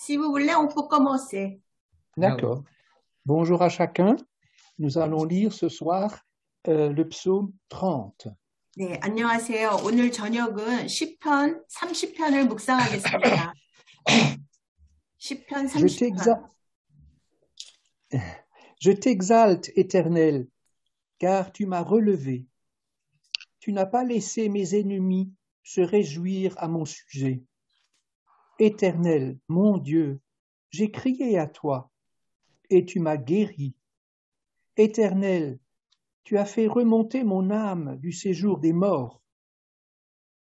Si vous voulez, on peut commencer. D'accord. Bonjour à chacun. Nous allons lire ce soir le psaume 30. 네, 안녕하세요. 오늘 저녁은 시편 30편을 묵상하겠습니다. 시편 Je 30편. Je t'exalte, Éternel, car tu m'as relevé. Tu n'as pas laissé mes ennemis se réjouir à mon sujet. Éternel, mon Dieu, j'ai crié à toi, et tu m'as guéri. Éternel, tu as fait remonter mon âme du séjour des morts.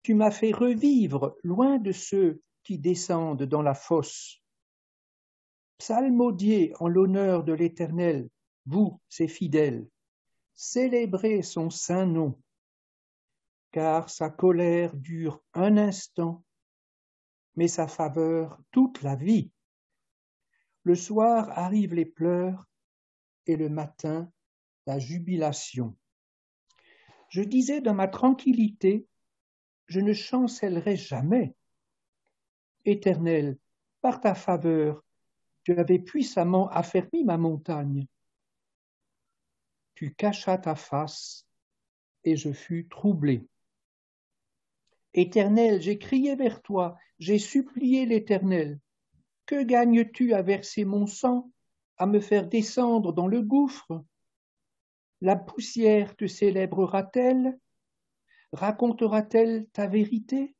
Tu m'as fait revivre loin de ceux qui descendent dans la fosse. Psalmodiez en l'honneur de l'Éternel, vous, ses fidèles. Célébrez son saint nom, car sa colère dure un instant, mais sa faveur toute la vie. Le soir arrivent les pleurs, et le matin la jubilation. Je disais dans ma tranquillité, je ne chancellerai jamais. Éternel, par ta faveur, tu avais puissamment affermi ma montagne. Tu cachas ta face, et je fus troublé. Éternel, j'ai crié vers toi, j'ai supplié l'Éternel. Que gagnes-tu à verser mon sang, à me faire descendre dans le gouffre? La poussière te célébrera-t-elle? Racontera-t-elle ta vérité?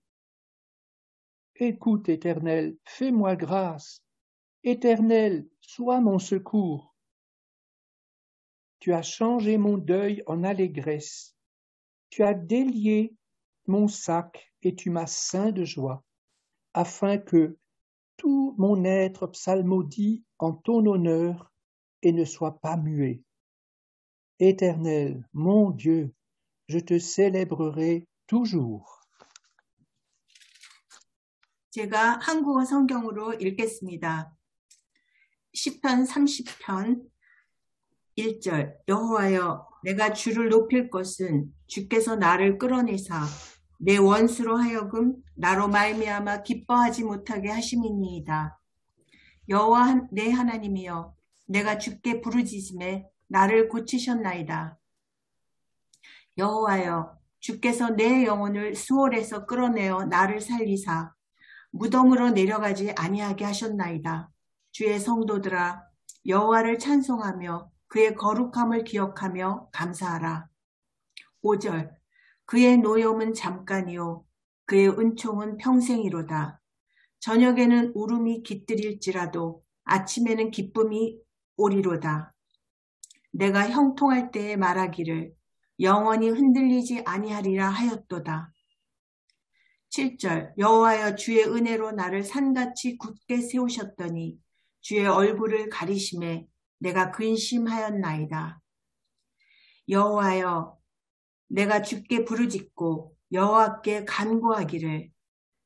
Écoute, Éternel, fais-moi grâce. Éternel, sois mon secours. Tu as changé mon deuil en allégresse. Tu as délié mon sac et tu m'as ceint de joie, afin que tout mon être psalmodie en ton honneur et ne soit pas muet. Éternel, mon Dieu, je te célébrerai toujours. 제가 한국어 성경으로 읽겠습니다. 시편 30편 1절. 여호와여, 내가 주를 높일 것은 주께서 나를 끌어내사 내 원수로 하여금 나로 말미암아 기뻐하지 못하게 하심이니이다. 여호와 내 하나님이여, 내가 주께 부르짖음에 나를 고치셨나이다. 여호와여, 주께서 내 영혼을 수월에서 끌어내어 나를 살리사 무덤으로 내려가지 아니하게 하셨나이다. 주의 성도들아, 여호와를 찬송하며 그의 거룩함을 기억하며 감사하라. 5절. 그의 노염은 잠깐이요 그의 은총은 평생이로다. 저녁에는 울음이 깃들일지라도 아침에는 기쁨이 오리로다. 내가 형통할 때에 말하기를 영원히 흔들리지 아니하리라 하였도다. 7절. 여호와여, 주의 은혜로 나를 산같이 굳게 세우셨더니 주의 얼굴을 가리심에 내가 근심하였나이다. 여호와여, 내가 주께 부르짖고 여호와께 간구하기를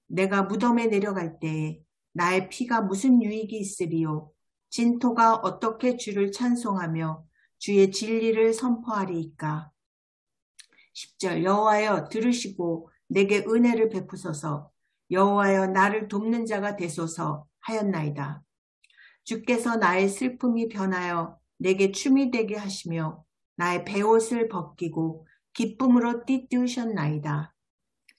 내가 무덤에 내려갈 때에 나의 피가 무슨 유익이 있으리요? 진토가 어떻게 주를 찬송하며 주의 진리를 선포하리이까? 10절. 여호와여, 들으시고 내게 은혜를 베푸소서. 여호와여, 나를 돕는 자가 되소서 하였나이다. 주께서 나의 슬픔이 변하여 내게 춤이 되게 하시며 나의 베옷을 벗기고 기쁨으로 띠띠우셨나이다.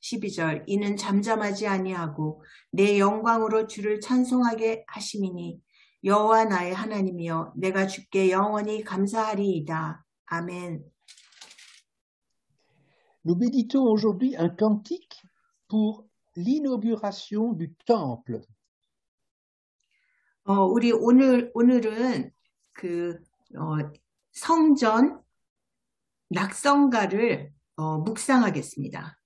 12절. 이는 잠잠하지 아니하고 내 영광으로 주를 찬송하게 하심이니 여호와 나의 하나님이여, 내가 주께 영원히 감사하리이다. 아멘. Nous méditons aujourd'hui un cantique pour l'inauguration du temple. 우리 오늘은 성전 낙성가를 묵상하겠습니다.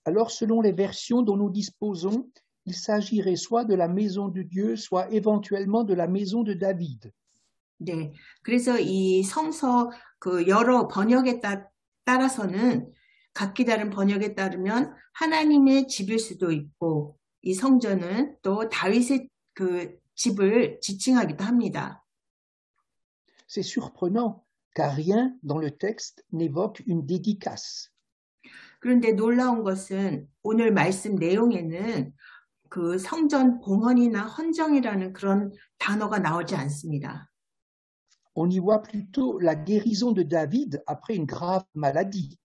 Alors, selon les versions dont nous disposons, il s'agirait soit de la maison de Dieu, soit éventuellement de la maison de David. 네, 그래서 이 성서 여러 번역에 따라서는 각기 다른 번역에 따르면 하나님의 집일 수도 있고, 이 성전은 또 다윗의 집을 지칭하기도 합니다. C'est surprenant, car rien dans le texte n'évoque une dédicace. 그런데 놀라운 것은 오늘 말씀 내용에는 그 성전 봉헌이나 헌정이라는 그런 단어가 나오지 않습니다. On y voit plutôt la guérison de David après une grave maladie.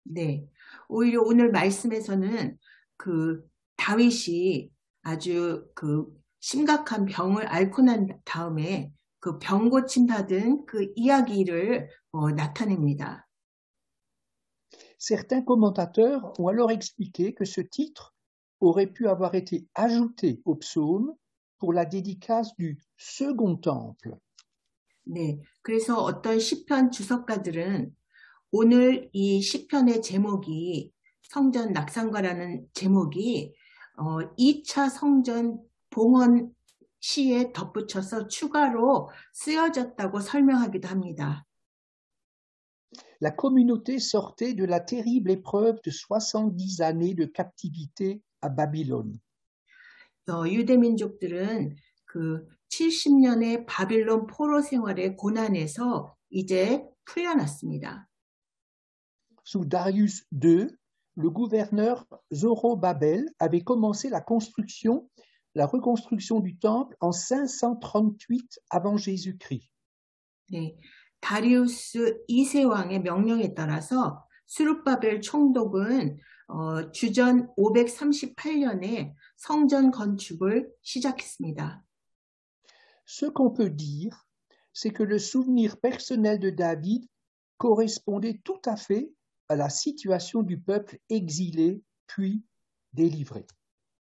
네. 오히려 오늘 말씀에서는 그 다윗이 아주 그 심각한 병을 앓고 난 다음에 그 병 고침 받은 그 이야기를 나타냅니다. Certains commentateurs ont alors expliqué que ce titre aurait pu avoir été ajouté au psaume pour la dédicace du second temple. 네. 그래서 어떤 시편 주석가들은 오늘 이 시편의 제목이 성전 낙상과라는 제목이 2차 성전 봉헌 시에 덧붙여서 추가로 쓰여졌다고 설명하기도 합니다. La communauté sortait de la terrible épreuve de 70 années de captivité à Babylone. 유대 민족들은 그 70년의 바빌론 포로 생활의 고난에서 이제 풀려났습니다. Sous Darius II, le gouverneur Zorobabel avait commencé la reconstruction du temple en 538 avant Jésus-Christ. 네, 다리우스 2세 왕의 명령에 따라서 수룹바벨 총독은 주전 538년에 성전 건축을 시작했습니다. Ce qu'on peut dire, c'est que le souvenir personnel de David correspondait tout à fait à la situation du peuple exilé puis délivré.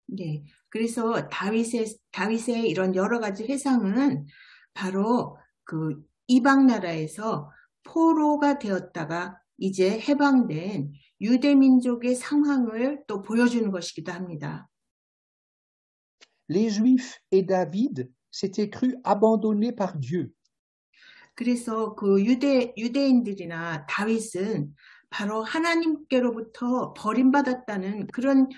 네, 그래서 다윗의 이런 여러 가지 회상은 바로 그 이방 나라에서 포로가 되었다가 이제 해방된 유대 민족의 상황을 또 보여주는 것이기도 합니다. Les Juifs et David s'étaient crus abandonnés par Dieu. 그래서 그 유대인들이나 다윗은 바로 하나님께로부터 버림받았다는 그런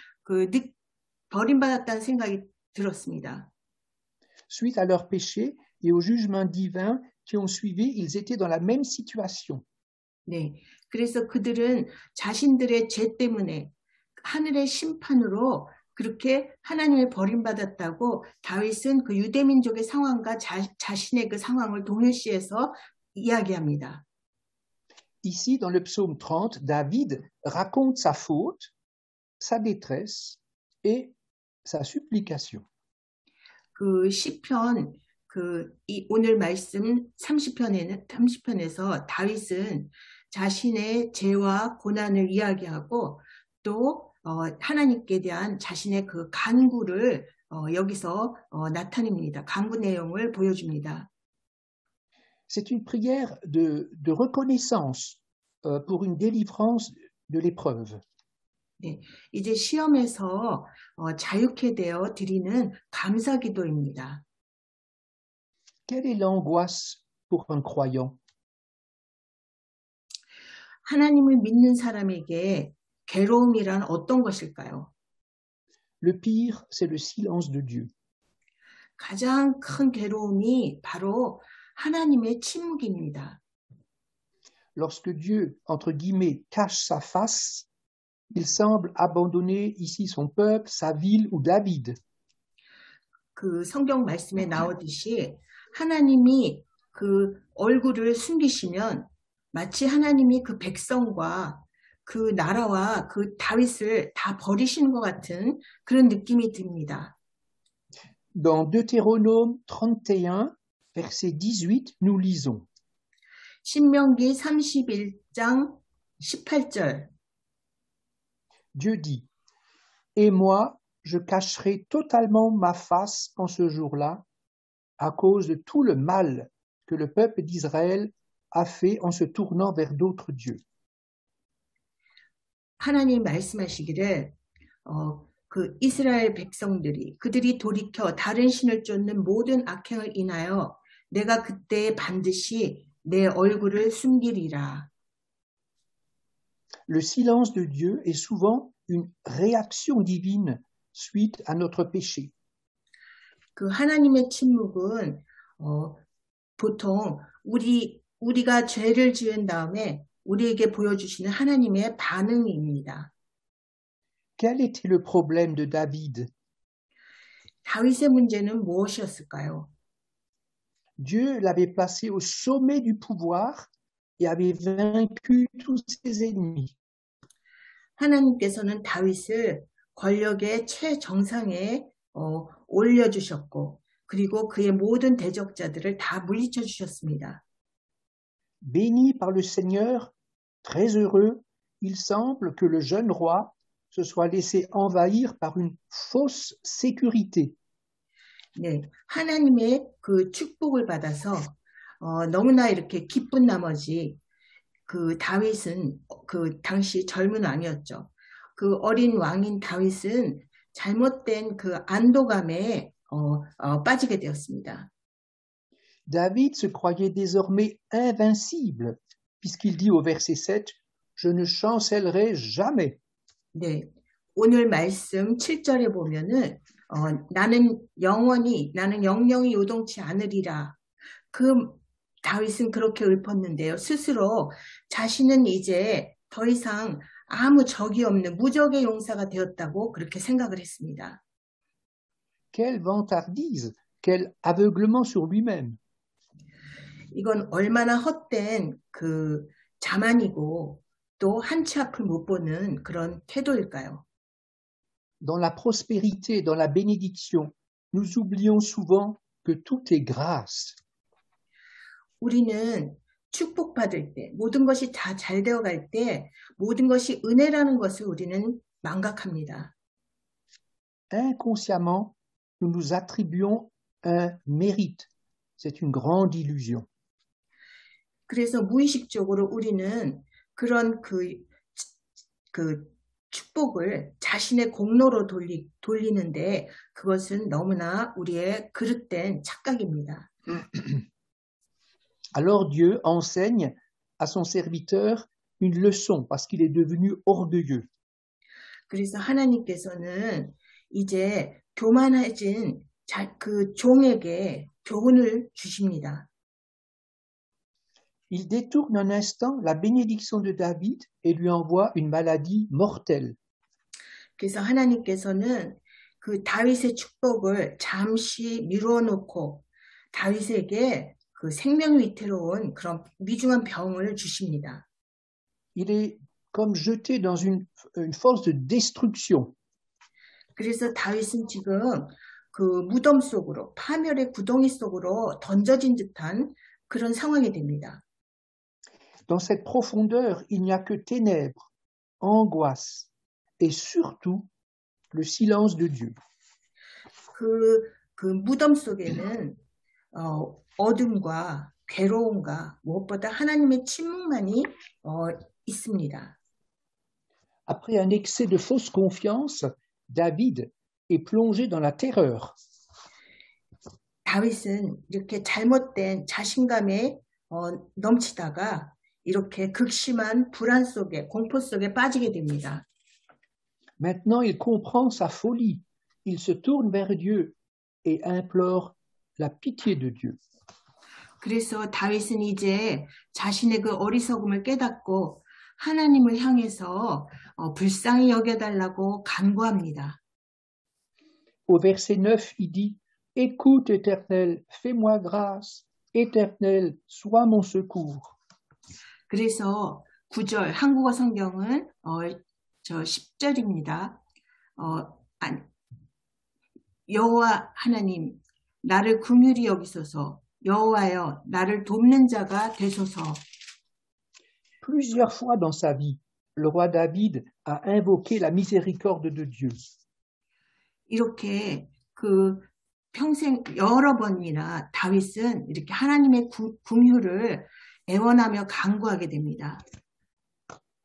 버림받았다는 생각이 들었습니다. Suite à leurs péchés et au jugement divin qui ont suivi, ils étaient dans la même situation. 네, 그래서 그들은 자신들의 죄 때문에 하늘의 심판으로 그렇게 하나님의 버림받았다고 다윗은 그 유대민족의 상황과 자신의 그 상황을 동일시해서 이야기합니다. Ici, dans le psaume 30, David raconte sa faute, sa détresse et sa supplication. 그 시편 오늘 말씀 30편에서 다윗은 자신의 죄와 고난을 이야기하고 또 하나님께 대한 자신의 그 간구를 여기서 나타냅니다. 간구 내용을 보여줍니다. C'est une prière de reconnaissance pour une délivrance de l'épreuve. 네, 이제 시험에서 자유케 되어 드리는 감사 기도입니다. Quelle est l'angoisse pour un croyant? 하나님을 믿는 사람에게 괴로움이란 어떤 것일까요? Le pire, c'est le silence de Dieu. 가장 큰 괴로움이 바로 하나님의 침묵입니다. Lorsque Dieu, entre guillemets, cache sa face, il semble abandonner ici son peuple, sa ville ou David. 그 성경 말씀에 나오듯이 하나님이 그 얼굴을 숨기시면 마치 하나님이 그 백성과 그 나라와 그 다윗을 다 버리시는 것 같은 그런 느낌이 듭니다. Dans Deutéronome 31, verset 18, nous lisons. 신명기 31장 18절. Dieu dit, et moi, je cacherai totalement ma face en ce jour-là, à cause de tout le mal que le peuple d'Israël a fait en se tournant vers d'autres dieux. 하나님 말씀하시기를 그 이스라엘 백성들이 그들이 돌이켜 다른 신을 쫓는 모든 악행을 인하여 내가 그때 반드시 내 얼굴을 숨기리라. Le silence de Dieu est souvent une réaction divine suite à notre péché. 그 하나님의 침묵은 보통 우리가 죄를 지은 다음에 우리에게 보여주시는 하나님의 반응입니다. Quel était le problème de David? 다윗의 문제는 무엇이었을까요? Dieu l'avait placé au sommet du pouvoir et avait vaincu tous ses ennemis. 하나님께서는 다윗을 권력의 최정상에 올려주셨고, 그리고 그의 모든 대적자들을 다 물리쳐 주셨습니다. Béni par le Seigneur, très heureux, il semble que le jeune roi se soit laissé envahir par une fausse sécurité. 네, 하나님의 그 축복을 받아서 너무나 이렇게 기쁜 나머지 그 다윗은 그 당시 젊은 왕이었죠. 그 어린 왕인 다윗은 잘못된 그 안도감에 빠지게 되었습니다. David se croyait désormais invincible, puisqu'il dit au verset 7, « Je ne chancellerai jamais. » 네, 오늘 말씀 7절에 보면은 나는 영영이 요동치 않으리라. 그 다윗은 그렇게 읊었는데요. 스스로 자신은 이제 더 이상 아무 적이 없는 무적의 용사가 되었다고 그렇게 생각을 했습니다. Quelle vantardise, quel aveuglement sur lui-même. 이건 얼마나 헛된 그 자만이고 또 한치 앞을 못 보는 그런 태도일까요? Dans la prospérité, dans la bénédiction, nous oublions souvent que tout est grâce. 우리는 축복받을 때, 모든 것이 다 잘 되어갈 때, 모든 것이 은혜라는 것을 우리는 망각합니다. Inconsciemment, nous nous attribuons un mérite. C'est une grande illusion. 그래서 무의식적으로 우리는 그런 그 축복을 자신의 공로로 돌리는데 그것은 너무나 우리의 그릇된 착각입니다. Alors Dieu enseigne à son serviteur une leçon parce qu'il est devenu orgueilleux. 그래서 하나님께서는 이제 교만해진 그 종에게 교훈을 주십니다. Il détourne un instant la bénédiction de David et lui envoie une maladie mortelle. 그래서 하나님께서는 그 다윗의 축복을 잠시 미루어 놓고 다윗에게 그 생명 위태로운 그런 위중한 병을 주십니다. Il est comme jeté dans une force de destruction. 그래서 다윗은 지금 그 무덤 속으로 파멸의 구덩이 속으로 던져진 듯한 그런 상황이 됩니다. Dans cette profondeur, il n'y a que ténèbres, angoisse et surtout le silence de Dieu. 그 무덤 속에는 어둠과 괴로움과 무엇보다 하나님의 침묵만이 있습니다. Après un excès de fausse confiance, David est plongé dans la terreur. 다윗은 이렇게 잘못된 자신감에 넘치다가 이렇게 극심한 불안 속에, 공포 속에 빠지게 됩니다. Maintenant, il comprend sa folie. Il se tourne vers Dieu et implore la pitié de Dieu. 그래서 다윗은 이제 자신의 그 어리석음을 깨닫고 하나님을 향해서 불쌍히 여겨달라고 간구합니다. Au verset 9, il dit « Écoute, Éternel, fais-moi grâce. Éternel, sois mon secours. » 그래서 9절 한국어 성경은 저 10절입니다. 여호와 하나님 나를 긍휼히 여기소서. 여호와여 나를 돕는 자가 되소서. Plusieurs fois dans sa vie, le roi David a invoqué la miséricorde de Dieu. 이렇게 그 평생 여러 번이나 다윗은 이렇게 하나님의 긍휼을 애원하며 간구하게 됩니다.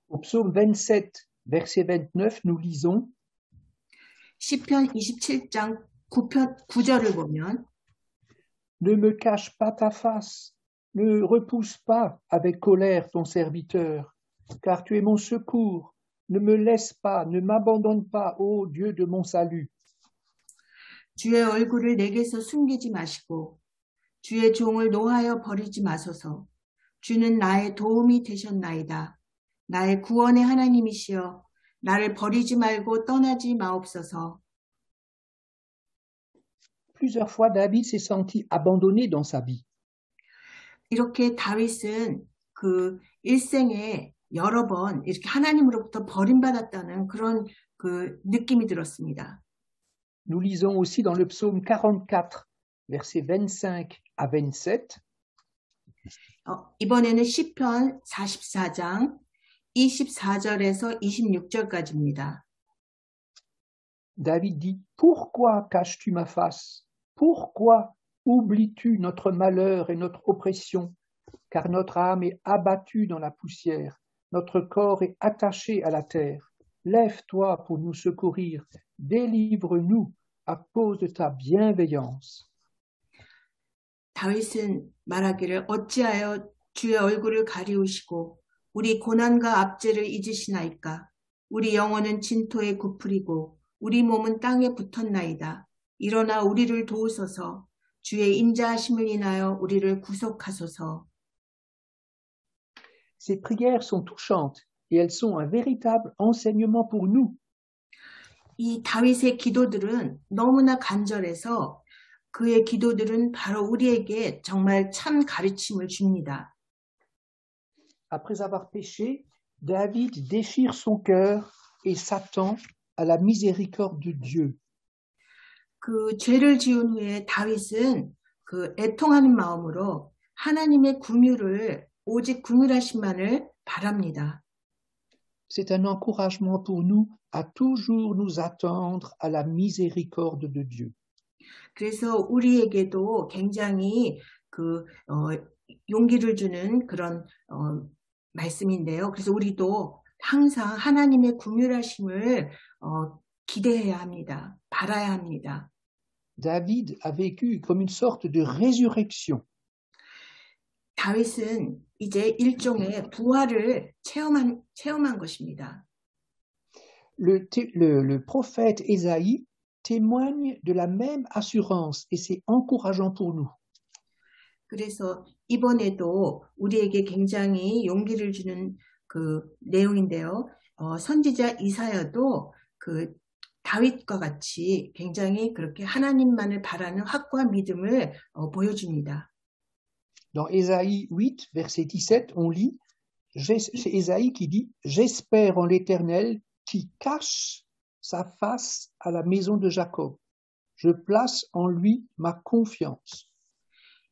Au psaume 27, verset 29, nous lisons 시편 27장 9절을 보면 Ne me cache pas ta face, ne repousse pas avec colère ton serviteur, car tu es mon secours. Ne me laisse pas, ne m'abandonne pas, ô Dieu de mon salut. 주의 얼굴을 내게서 숨기지 마시고 주의 종을 노하여 버리지 마소서. 주는 나의 도움이 되셨나이다. 나의 구원의 하나님이시여 나를 버리지 말고 떠나지 마옵소서. plusieurs fois, David s'est senti abandonné dans sa vie. 이렇게 다윗은 그 일생에 여러 번 이렇게 하나님으로부터 버림받았다는 그런 그 느낌이 들었습니다. Nous lisons aussi dans le psaume 44, versets 25 à 27. 이번에는 시편 44장 24절에서 26절까지입니다. David dit, pourquoi caches-tu ma face? Pourquoi oublies-tu notre malheur et notre oppression? Car notre âme est abattue dans la poussière, notre corps est attaché à la terre. Lève-toi pour nous secourir, délivre-nous à cause de ta bienveillance. 다윗은 말하기를 어찌하여 주의 얼굴을 가리우시고 우리 고난과 압제를 잊으시나이까? 우리 영혼은 진토에 굽으리고 우리 몸은 땅에 붙었나이다. 일어나 우리를 도우소서. 주의 인자하심을 인하여 우리를 구속하소서. Ces prières sont touchantes et elles sont un véritable enseignement pour nous. 이 다윗의 기도들은 너무나 간절해서 그의 기도들은 바로 우리에게 정말 참 가르침을 줍니다. Après avoir péché, David déchire son cœur et s'attend à la miséricorde de Dieu. 그 죄를 지은 후에 다윗은 그 애통하는 마음으로 하나님의 긍휼을 오직 긍휼하심만을 바랍니다. C'est un encouragement pour nous à toujours nous attendre à la miséricorde de Dieu. 그래서 우리에게도 굉장히 용기를 주는 그런 말씀인데요. 그래서 우리도 항상 하나님의 긍휼하심을 기대해야 합니다. 바라야 합니다. David a vécu comme une sorte de résurrection. 다윗은 이제 일종의 부활을 체험한 것입니다. Le prophète Ésaïe témoigne de la même assurance et c'est encourageant pour nous. 그래서 이번에도 우리에게 굉장히 용기를 주는 그 내용인데요. 선지자 이사야도 그 다윗과 같이 굉장히 그렇게 하나님만을 바라는 확고한 믿음을 보여줍니다. Dans Ésaïe 8, verset 17, on lit, c'est Ésaïe qui dit « J'espère en l'Éternel qui cache sa face à la maison de Jacob. Je place en lui ma confiance. »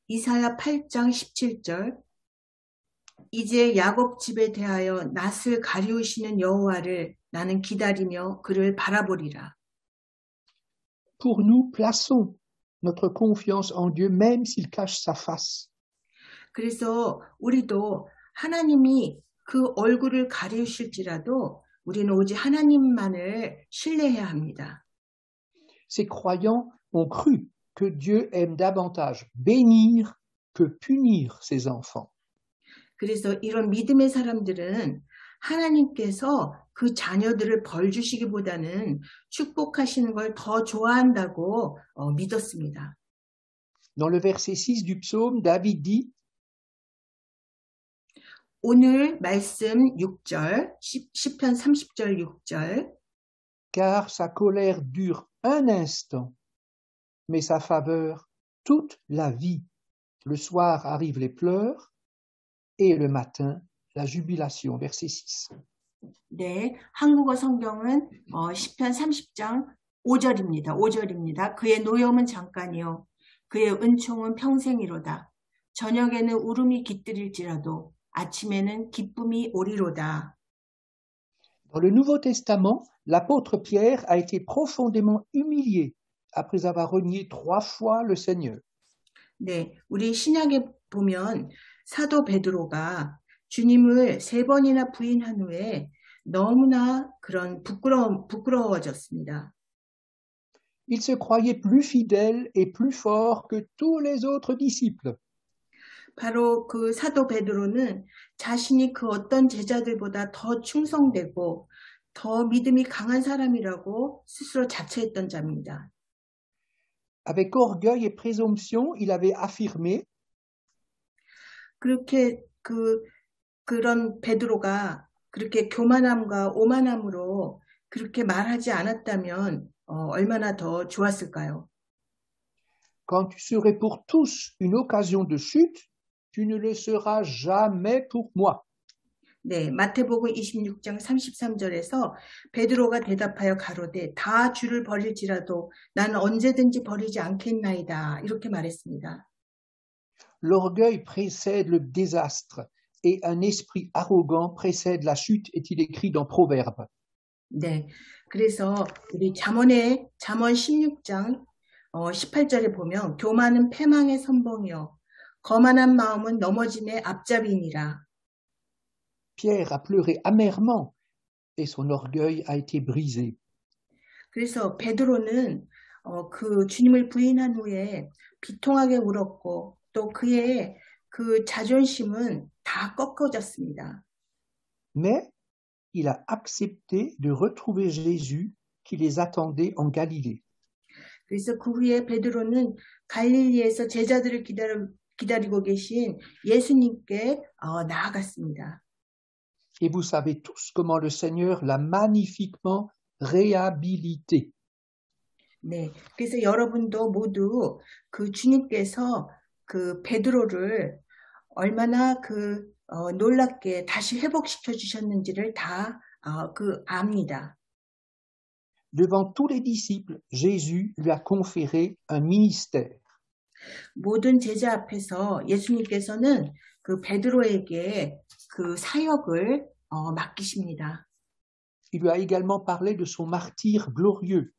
이사야 8장 17절 이제 야곱 집에 대하여 낯을 가리우시는 여호와를 나는 기다리며 그를 바라보리라. Pour nous, plaçons notre confiance en Dieu même s'il cache sa face. 그래서 우리도 하나님이 그 얼굴을 가리우실지라도 우리는 오직 하나님만을 신뢰해야 합니다. Ces croyants ont cru que Dieu aime davantage bénir que punir ses enfants. 그래서 이런 믿음의 사람들은 하나님께서 그 자녀들을 벌 주시기보다는 축복하시는 걸 더 좋아한다고 믿었습니다. Dans le verset 6 du psaume, David dit 오늘 말씀 6절, 시편 30절 6절 Car sa colère dure un instant, mais sa faveur toute la vie. Le soir arrivent les pleurs et le matin la jubilation. Verset 6. 네, 한국어 성경은 시편 30장 5절입니다. 5절입니다. 그의 노염은 잠깐이요. 그의 은총은 평생이로다. 저녁에는 울음이 깃들일지라도 아침에는 기쁨이 오리로다. Dans le Nouveau Testament, l'apôtre Pierre a été profondément humilié après avoir renié 3 fois le Seigneur. 네, 우리 신약에 보면 사도 베드로가 주님을 3번이나 부인한 후에 너무나 그런 부끄러워졌습니다. Il se croyait plus fidèle et plus fort que tous les autres disciples. 바로 그 사도 베드로는 자신이 그 어떤 제자들보다 더 충성되고 더 믿음이 강한 사람이라고 스스로 자처했던 자입니다. Avec orgueil et présomption, il avait affirmé 그렇게 그런 베드로가 그렇게 교만함과 오만함으로 그렇게 말하지 않았다면 얼마나 더 좋았을까요? quand tu serais pour tous une occasion de chute, tu ne le seras jamais pour moi. 네, 마태복음 26장 33절에서 베드로가 대답하여 가로되 다 주를 버릴지라도 나는 언제든지 버리지 않겠나이다. 이렇게 말했습니다. L'orgueil précède le désastre et un esprit arrogant précède la chute, est-il écrit dans Proverbes. 네, 그래서 우리 잠언 16장 18절에 보면 교만은 패망의 선봉이요 거만한 마음은 넘어짐의 앞잡이니라. Pierre a pleuré amèrement et son orgueil a été brisé. 그래서 베드로는 그 주님을 부인한 후에 비통하게 울었고 또 그의 그 자존심은 다 꺾어졌습니다. Mais il a accepté de retrouver Jésus qui les attendait en Galilée. 그래서 그 후에 베드로는 갈릴리에서 제자들을 기다리고 계신 예수님께 나아갔습니다. Et vous savez tous comment le Seigneur l'a magnifiquement réhabilité. 네, 그래서 여러분도 모두 그 주님께서 그 베드로를 얼마나 놀랍게 다시 회복시켜 주셨는지를 다 압니다. Devant tous les disciples, Jésus lui a conféré un ministère. 모든 제자 앞에서 예수님께서는 그 베드로에게 그 사역을 맡기십니다. Il lui a également parlé de son martyre glorieux.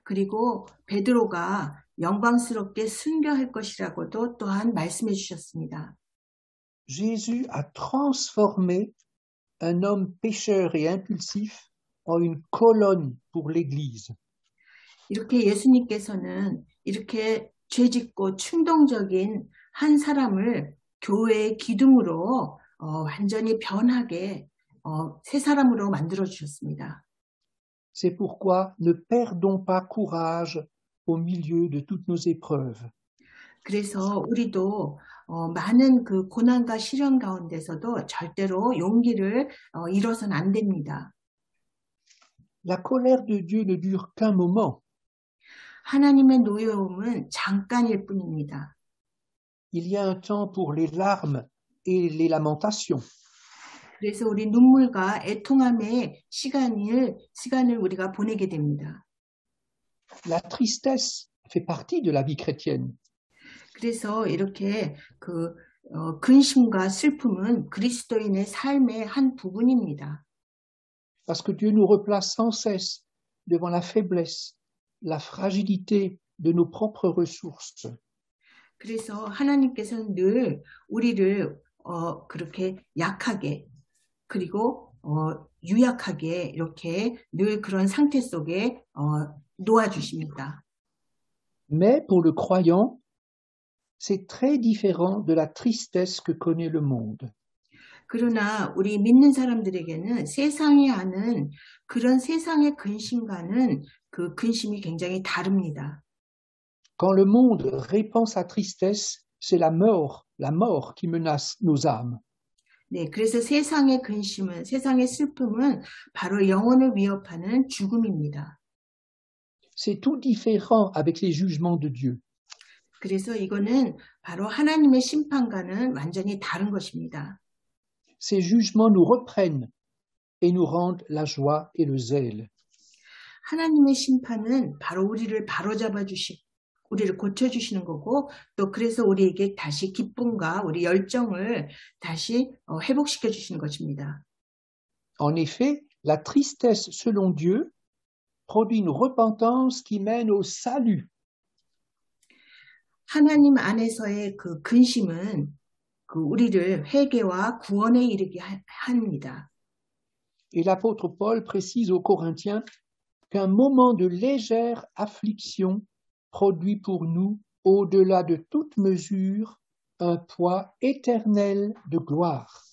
그리고 베드로가 영광스럽게 순교할 것이라고도 또한 말씀해 주셨습니다. Jésus a transformé un homme pécheur et impulsif en une colonne pour l'Église. 이렇게 예수님께서는 이렇게 죄짓고 충동적인 한 사람을 교회의 기둥으로 완전히 변하게 새 사람으로 만들어 주셨습니다. C'est pourquoi ne perdons pas courage au milieu de toutes nos épreuves. 그래서 우리도 많은 그 고난과 시련 가운데서도 절대로 용기를 잃어서는 안 됩니다. La colère de Dieu ne dure qu'un moment. 하나님의 노여움은 잠깐일 뿐입니다. Il y a un temps pour les larmes et les lamentations. 그래서 우리 눈물과 애통함의 시간을 우리가 보내게 됩니다. La tristesse fait partie de la vie chrétienne. 그래서 이렇게 근심과 슬픔은 그리스도인의 삶의 한 부분입니다. Parce que Dieu nous replace sans cesse devant la faiblesse, la fragilité de nos propres ressources. 그래서 하나님께서는 늘 우리를 그렇게 약하게 그리고 유약하게 이렇게 늘 그런 상태 속에 놓아주십니다. Mais pour le croyant, c'est très différent de la tristesse que connaît le monde. 그러나 우리 믿는 사람들에게는 세상이 아는 그런 세상의 근심과는 그 근심이 굉장히 다릅니다. Quand le monde répand sa tristesse, c'est la mort qui menace nos âmes. 네, 그래서 세상의 근심은, 세상의 슬픔은 바로 영혼을 위협하는 죽음입니다. C'est tout différent avec les jugements de Dieu. 그래서 이거는 바로 하나님의 심판과는 완전히 다른 것입니다. Ces jugements nous reprennent et nous rendent la joie et le zèle. 하나님의 심판은 바로 우리를 바로잡아 우리를 고쳐주시는 거고 또 그래서 우리에게 다시 기쁨과 우리 열정을 다시 회복시켜 주시는 것입니다. En effet, la tristesse selon Dieu produit une repentance qui mène au salut. 하나님 안에서의 그 근심은 우리를 회개와 구원에 이르게 합니다. Et l'apôtre Paul précise aux Corinthiens qu'un moment de légère affliction produit pour nous, au-delà de toute mesure, un poids éternel de gloire.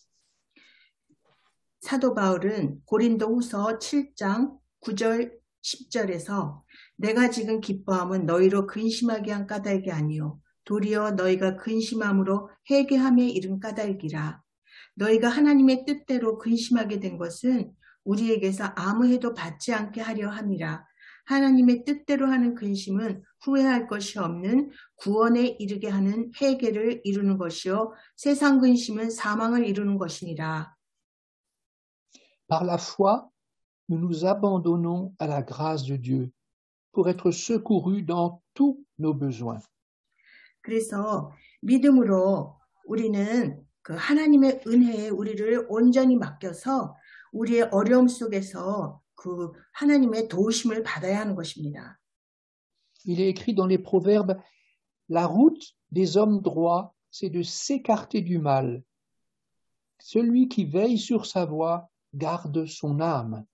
사도 바울은 고린도후서 7장 9절 10절에서 내가 지금 기뻐함은 너희로 근심하게 한 까닭이 아니요 도리어 너희가 근심함으로 회개함에 이른 까닭이라. 너희가 하나님의 뜻대로 근심하게 된 것은 우리에게서 아무 해도 받지 않게 하려 함이라. 하나님의 뜻대로 하는 근심은 후회할 것이 없는 구원에 이르게 하는 회개를 이루는 것이요 세상 근심은 사망을 이루는 것이니라. Par la foi, nous nous abandonnons à la grâce de Dieu pour être secourus dans tous nos besoins. 그래서 믿음으로 우리는 그 하나님의 은혜에 우리를 온전히 맡겨서 우리의 어려움 속에서 그 하나님의 도우심을 받아야 하는 것입니다. Il est écrit dans les Proverbes, la route des hommes droits, c'est de s'écarter du mal. Celui qui veille sur sa voie garde son âme.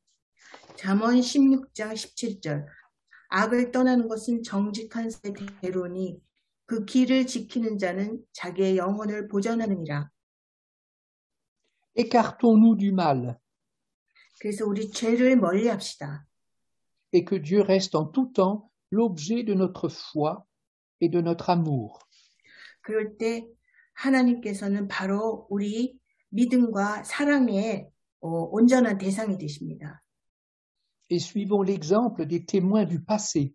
잠언 16장 17절 악을 떠나는 것은 정직한 자의 대로니 그 길을 지키는 자는 자기의 영혼을 보전하느니라. Écartons-nous du mal 그래서 우리 죄를 멀리합시다. et que Dieu reste en tout temps l'objet de notre foi et de notre amour. 그럴 때 하나님께서는 바로 우리 믿음과 사랑의 온전한 대상이 되십니다. Et suivons l'exemple des témoins du passé.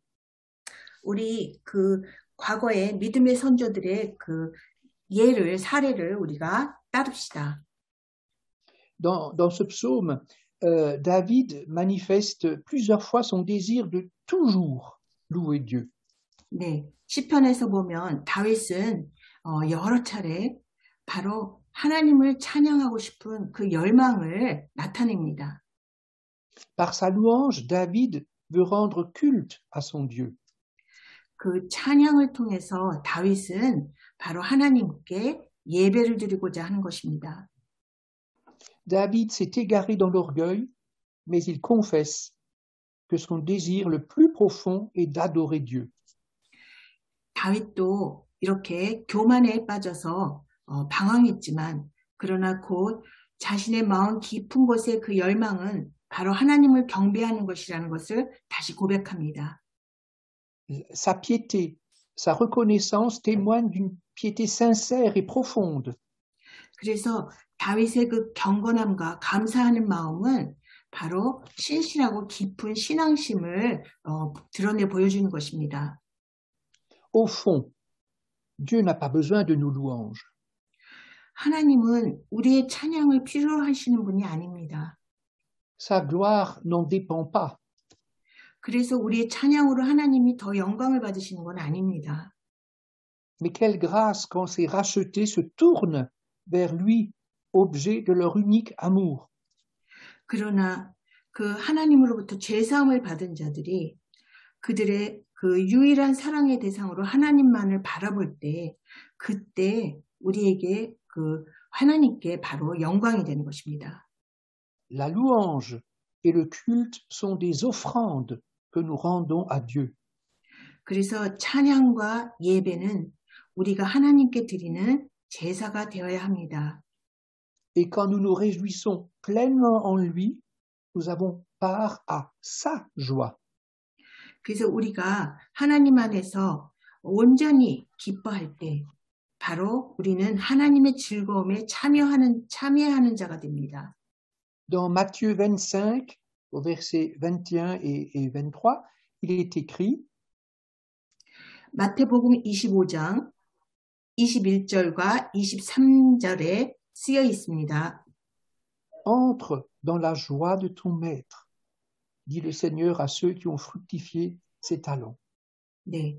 우리 그 과거의 믿음의 선조들의 그 사례를 우리가 따릅시다. Dans ce psaume, David manifeste plusieurs fois son désir de toujours louer Dieu. 네, 시편에서 보면 다윗은 여러 차례 바로 하나님을 찬양하고 싶은 그 열망을 나타냅니다. Par sa louange, David veut rendre culte à son Dieu. 그 찬양을 통해서 다윗은 바로 하나님께 예배를 드리고자 하는 것입니다. David s'est égaré dans l'orgueil, mais il confesse que son désir le plus profond est d'adorer Dieu. 다윗도 이렇게 교만에 빠져서 방황했지만 그러나 곧 자신의 마음 깊은 곳의 그 열망은 바로 하나님을 경배하는 것이라는 것을 다시 고백합니다. Sa piété, sa reconnaissance témoignent d'une piété sincère et profonde. 그래서 다윗의 그 경건함과 감사하는 마음은 바로 신실하고 깊은 신앙심을 드러내 보여주는 것입니다. Au fond, Dieu n'a pas besoin de nos louanges. 하나님은 우리의 찬양을 필요로 하시는 분이 아닙니다. Sa gloire n'en dépend pas. 그래서 우리의 찬양으로 하나님이 더 영광을 받으시는 건 아닙니다. Mais quelle grâce quand ces rachetés se tournent vers lui, objet de leur unique amour. 그러나 그 하나님으로부터 죄사함을 받은 자들이 그들의 그 유일한 사랑의 대상으로 하나님만을 바라볼 때 그때 우리에게 그 하나님께 바로 영광이 되는 것입니다. La louange et le culte sont des offrandes que nous rendons à Dieu. 그래서 찬양과 예배는 우리가 하나님께 드리는 제사가 되어야 합니다. Et quand nous nous réjouissons pleinement en lui, nous avons part à sa joie. 그래서 우리가 하나님 안에서 온전히 기뻐할 때 바로 우리는 하나님의 즐거움에 참여하는 자가 됩니다. Dans Matthieu 25, au verset 21 et 23, il est écrit 마태복음 25장 21절과 23절에 쓰여 있습니다. Entre dans la joie de ton maître, dit le Seigneur à ceux qui ont fructifié ses talents. 네,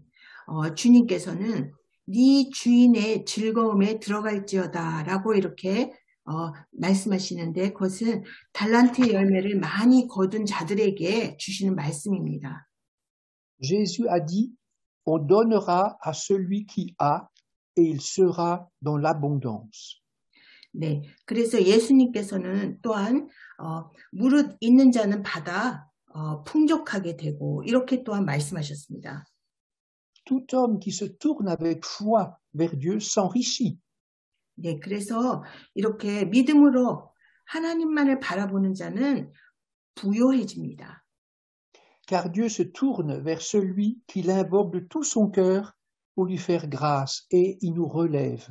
주님께서는 네 주인의 즐거움에 들어갈지어다라고 이렇게 말씀하시는데 그것은 달란트의 열매를 많이 거둔 자들에게 주시는 말씀입니다. Jésus a dit, on donnera à celui qui a et il sera dans l'abondance. 네, 그래서 예수님께서는 또한 무릇 있는 자는 받아 풍족하게 되고 이렇게 또한 말씀하셨습니다. Tout homme qui se tourne avec foi vers Dieu s'enrichit. 네, 그래서 이렇게 믿음으로 하나님만을 바라보는 자는 부요해집니다. Car Dieu se tourne vers celui qui l'invoque de tout son cœur pour lui faire grâce et il nous relève.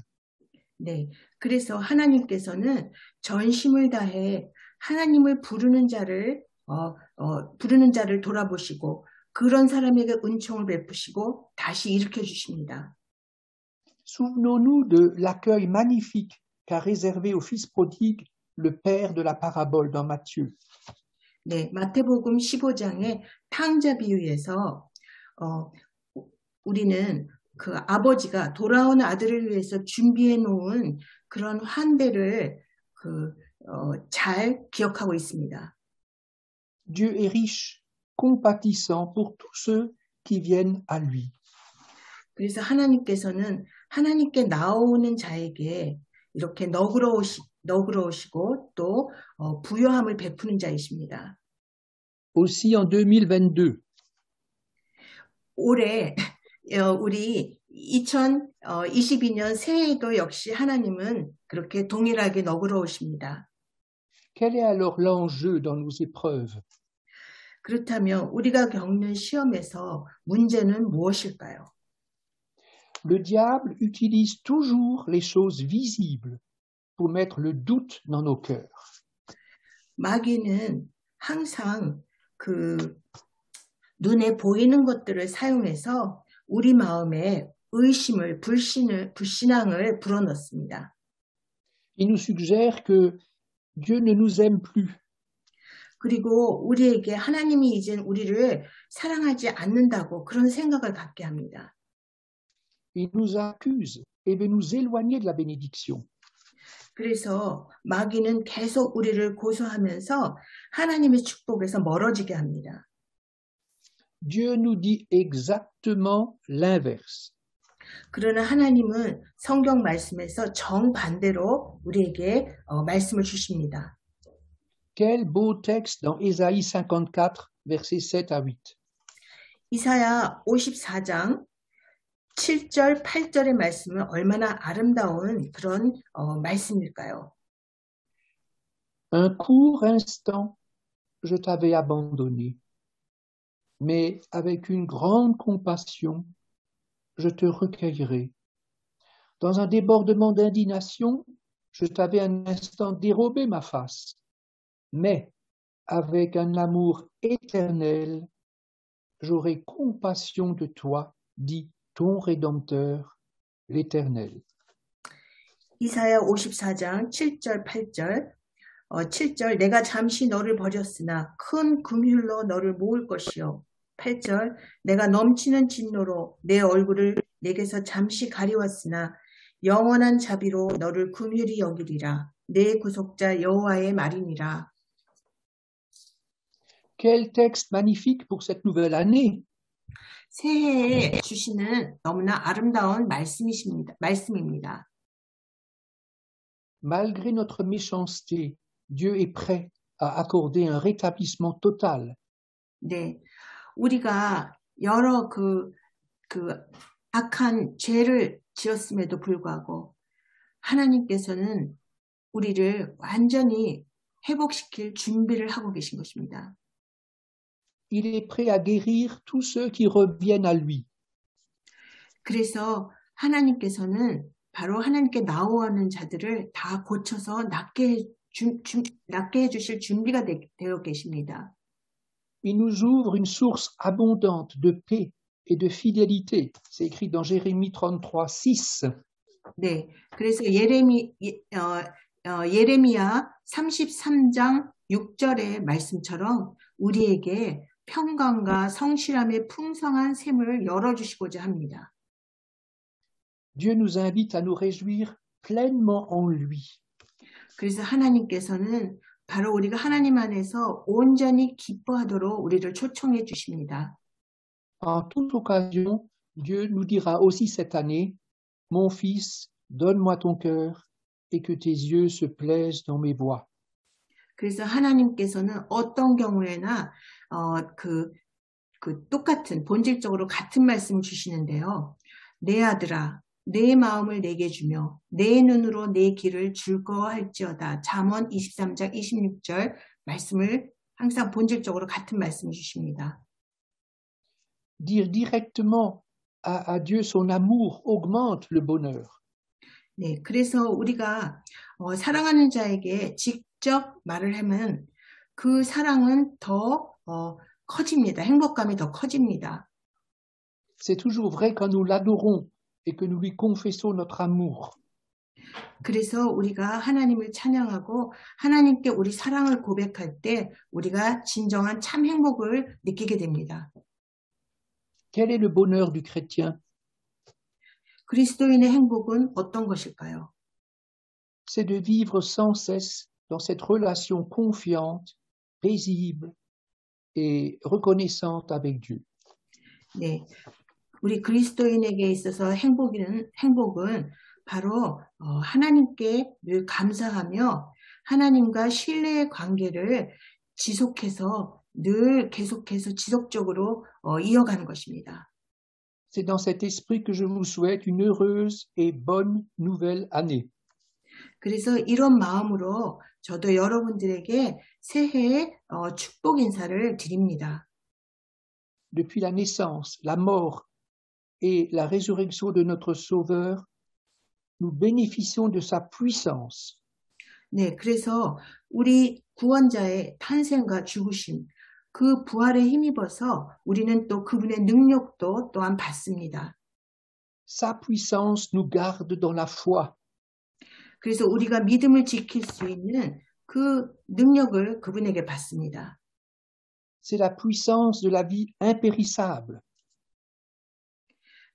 네, 그래서 하나님께서는 전심을 다해 하나님을 부르는 자를 돌아보시고 그런 사람에게 은총을 베푸시고 다시 일으켜 주십니다. Souvenons-nous de l'accueil magnifique qu'a réservé au fils prodigue le père de la parabole dans Matthieu. 네, 마태복음 15장의 탕자 비유에서 우리는 그 아버지가 돌아온 아들을 위해서 준비해 놓은 그런 환대를 잘 기억하고 있습니다. Dieu est riche, compatissant pour tous ceux qui viennent à lui. 그래서 하나님께서는 하나님께 나오는 자에게 이렇게 너그러우시고 또 부요함을 베푸는 자이십니다. Aussi en 2022, 올해 우리 2022년 새해에도 역시 하나님은 그렇게 동일하게 너그러우십니다. quel est alors l'enjeu dans nos épreuves? 그렇다면 우리가 겪는 시험에서 문제는 무엇일까요? Le diable utilise toujours les choses visibles pour mettre le doute dans nos cœurs. 마귀는 항상 그 눈에 보이는 것들을 사용해서 우리 마음에 의심을, 불신앙을 불어넣습니다. Il nous suggère que Dieu ne nous aime plus. 그리고 우리에게 하나님이 이젠 우리를 사랑하지 않는다고 그런 생각을 갖게 합니다. Il nous accuse et veut nous éloigner de la bénédiction. 그래서 마귀는 계속 우리를 고소하면서 하나님의 축복에서 멀어지게 합니다. Dieu nous dit exactement l'inverse. 그러나 하나님은 성경 말씀에서 정반대로 우리에게 말씀을 주십니다. Quel beau texte dans Ésaïe 54, versets 7 à 8. 이사야 54장 7절, 8절의 말씀은 얼마나 아름다운 그런 말씀일까요? Un court instant, je t'avais abandonné, mais avec une grande compassion, je te recueillerai. Dans un débordement d'indignation, je t'avais un instant dérobé ma face, mais avec un amour éternel, j'aurai compassion de toi, dit ton Rédempteur, l'Éternel. 이사야 54장 7절, 8절 7절 내가 잠시 너를 버렸으나 큰 긍휼로 너를 모을 것이요. 8절 내가 넘치는 진노로 내 얼굴을 내게서 잠시 가리웠으나 영원한 자비로 너를 긍휼히 여기리라. 내 구속자 여호와의 말이니라. Quel texte magnifique pour cette nouvelle année! 새해에 주시는 너무나 아름다운 말씀입니다. Malgré notre méchanceté, Dieu est prêt à accorder un rétablissement total. 네, 우리가 여러 그 악한 죄를 지었음에도 불구하고 하나님께서는 우리를 완전히 회복시킬 준비를 하고 계신 것입니다. Il est prêt à guérir tous ceux qui reviennent à lui. 그래서 하나님께서는 바로 하나님께 나오는 자들을 다 고쳐서 낫게 해주실 준비가 되어 계십니다. Il nous ouvre une source abondante de paix et de fidélité. C'est écrit dans Jérémie 33, 6. 네, 그래서 예레미야 33장 6절의 말씀처럼 우리에게 평강과 성실함의 풍성한 샘을 열어주시고자 합니다. Dieu nous invite à nous réjouir pleinement en lui. 그래서 하나님께서는 바로 우리가 하나님 안에서 온전히 기뻐하도록 우리를 초청해 주십니다. En toute occasion, Dieu nous dira aussi cette année, mon fils, donne-moi ton cœur et que tes yeux se plaisent dans mes voies. 그래서 하나님께서는 어떤 경우에나 똑같은 본질적으로 같은 말씀을 주시는데요. 내 아들아, 내 마음을 내게 주며 내 눈으로 내 길을 즐거워할지어다. 잠언 23장 26절 말씀을 항상 본질적으로 같은 말씀을 주십니다. Dire directement à Dieu son amour augmente le bonheur. 네, 그래서 우리가 사랑하는 자에게 직접 말을 하면 그 사랑은 더 커집니다. 행복감이 더 커집니다. C'est toujours vrai quand nous l'adorons et que nous lui confessons notre amour. 그래서 우리가 하나님을 찬양하고 하나님께 우리 사랑을 고백할 때 우리가 진정한 참 행복을 느끼게 됩니다. Quel est le bonheur du chrétien? 그리스도인의 행복은 어떤 것일까요? C'est de vivre sans cesse dans cette relation confiante, paisible et reconnaissante avec Dieu. 네, 우리 그리스도인에게 있어서 행복은 바로 하나님께 늘 감사하며 하나님과 신뢰의 관계를 계속해서 지속적으로 이어가는 것입니다. C'est dans cet esprit que je vous souhaite une heureuse et bonne nouvelle année. 그래서 이런 마음으로 저도 여러분들에게 새해의 축복 인사를 드립니다. Depuis la naissance, la mort et la résurrection de notre Sauveur, nous bénéficions de sa puissance. 네, 그래서 우리 구원자의 탄생과 죽으심, 그 부활에 힘입어서 우리는 또 그분의 능력도 또한 받습니다. Sa puissance nous garde dans la foi. 그래서 우리가 믿음을 지킬 수 있는 그 능력을 그분에게 받습니다. C'est la puissance de la vie impérissable.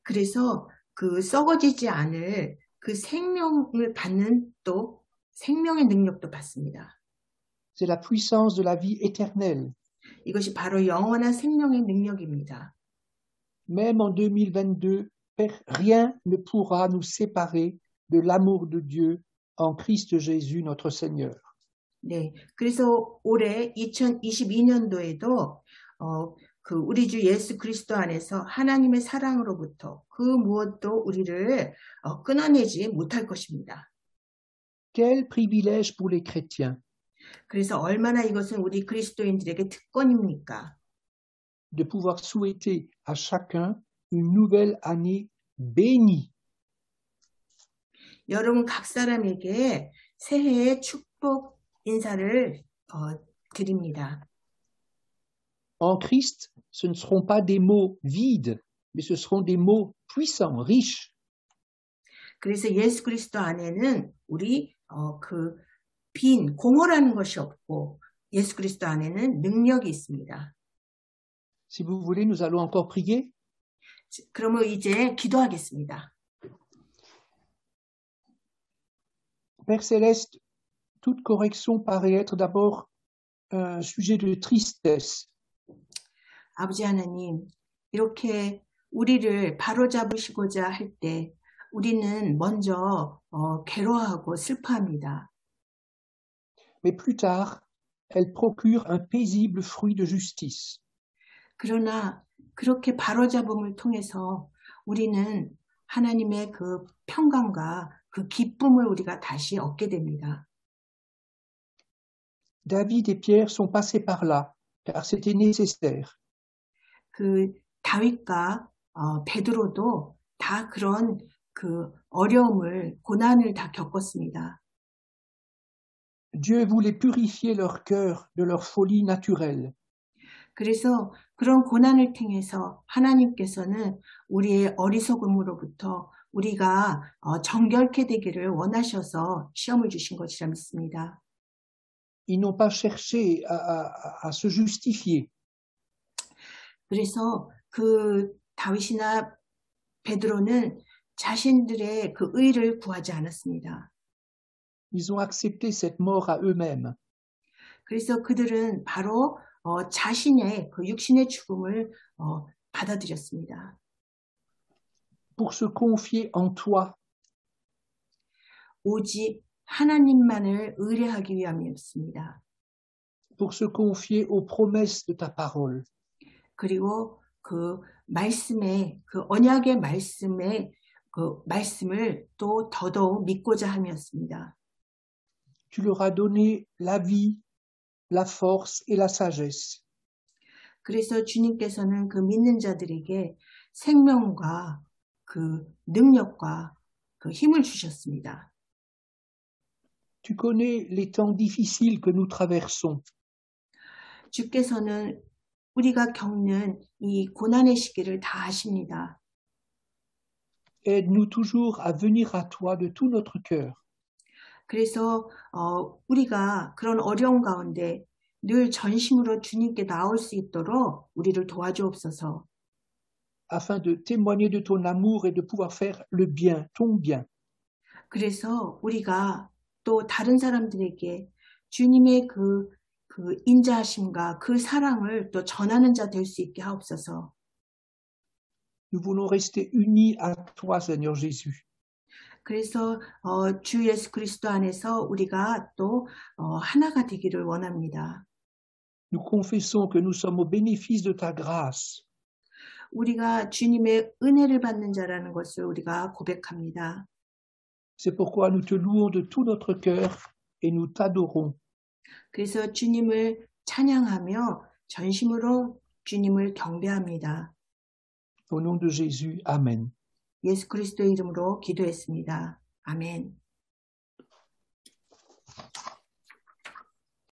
그래서 그 썩어지지 않을 그 생명을 받는 또 생명의 능력도 받습니다. C'est la puissance de la vie éternelle. 이것이 바로 영원한 생명의 능력입니다. Même en 2022, rien ne pourra nous séparer de l'amour de Dieu en Christ Jésus notre Seigneur. 네, 그래서 올해 2022년도에도 우리 주 예수 그리스도 안에서 하나님의 사랑으로부터 그 무엇도 우리를 끊어내지 못할 것입니다. Quel privilège pour les chrétiens 그래서 얼마나 이것은 우리 그리스도인들에게 특권입니까? de pouvoir souhaiter à chacun une nouvelle année bénie. 여러분 각 사람에게 새해의 축복 인사를 드립니다. En Christ, ce ne seront pas des mots vides, mais ce seront des mots puissants, riches. 그래서 예수 그리스도 안에는 우리 그 빈 공허라는 것이 없고 예수 그리스도 안에는 능력이 있습니다. Si vous voulez, nous allons encore prier. 그러면 이제 기도하겠습니다. Père Céleste, toute correction paraît être d'abord un sujet de tristesse. 아버지 하나님, 이렇게 우리를 바로잡으시고자 할 때 우리는 먼저 괴로워하고 슬퍼합니다. Mais plus tard, elle procure un paisible fruit de justice. 그러나 그렇게 바로잡음을 통해서 우리는 하나님의 그 평강과 그 기쁨을 우리가 다시 얻게 됩니다. David et Pierre sont passés par là, car c'était nécessaire. 그 다윗과 베드로도 다 그런 그 어려움을, 고난을 다 겪었습니다. Dieu voulait purifier leur cœur de leur folie naturelle. 그래서 그런 고난을 통해서 하나님께서는 우리의 어리석음으로부터 우리가 정결케 되기를 원하셔서 시험을 주신 것이라 믿습니다. Ils n'ont pas cherché à se justifier. 그래서 그 다윗이나 베드로는 자신들의 그 의를 구하지 않았습니다. Ils ont accepté cette mort à eux-mêmes. 그래서 그들은 바로 자신의 그 육신의 죽음을 받아들였습니다. Pour se confier en toi. 오직 하나님만을 의뢰하기 위함이었습니다. Pour se confier aux promesses de ta parole. 그리고 그 말씀의 그 언약의 말씀을 또 더더욱 믿고자 함이었습니다. Tu leur as donné la vie, la force et la sagesse. 그래서 주님께서는 그 믿는 자들에게 생명과 그 능력과 그 힘을 주셨습니다. Tu connais les temps difficiles que nous traversons. 주께서는 우리가 겪는 이 고난의 시기를 다 아십니다. Aide-nous toujours à venir à toi de tout notre cœur, 그래서 우리가 그런 어려운 가운데 늘 전심으로 주님께 나올 수 있도록 우리를 도와주옵소서. afin de témoigner de ton amour et de pouvoir faire le bien, ton bien. 그래서 우리가 또 다른 사람들에게 주님의 그 인자하심과 그 사랑을 또 전하는 자 될 수 있게 하옵소서. Nous voulons rester unis à toi, Seigneur Jésus. 그래서 주 예수 그리스도 안에서 우리가 또 하나가 되기를 원합니다. Nous confessons que nous sommes au bénéfice de ta grâce. 우리가 주님의 은혜를 받는 자라는 것을 우리가 고백합니다. C'est pourquoi nous te louons de tout notre cœur et nous t'adorons. 그래서 주님을 찬양하며 전심으로 주님을 경배합니다. Au nom de Jésus, Amen. 예수 그리스도의 이름으로 기도했습니다. 아멘.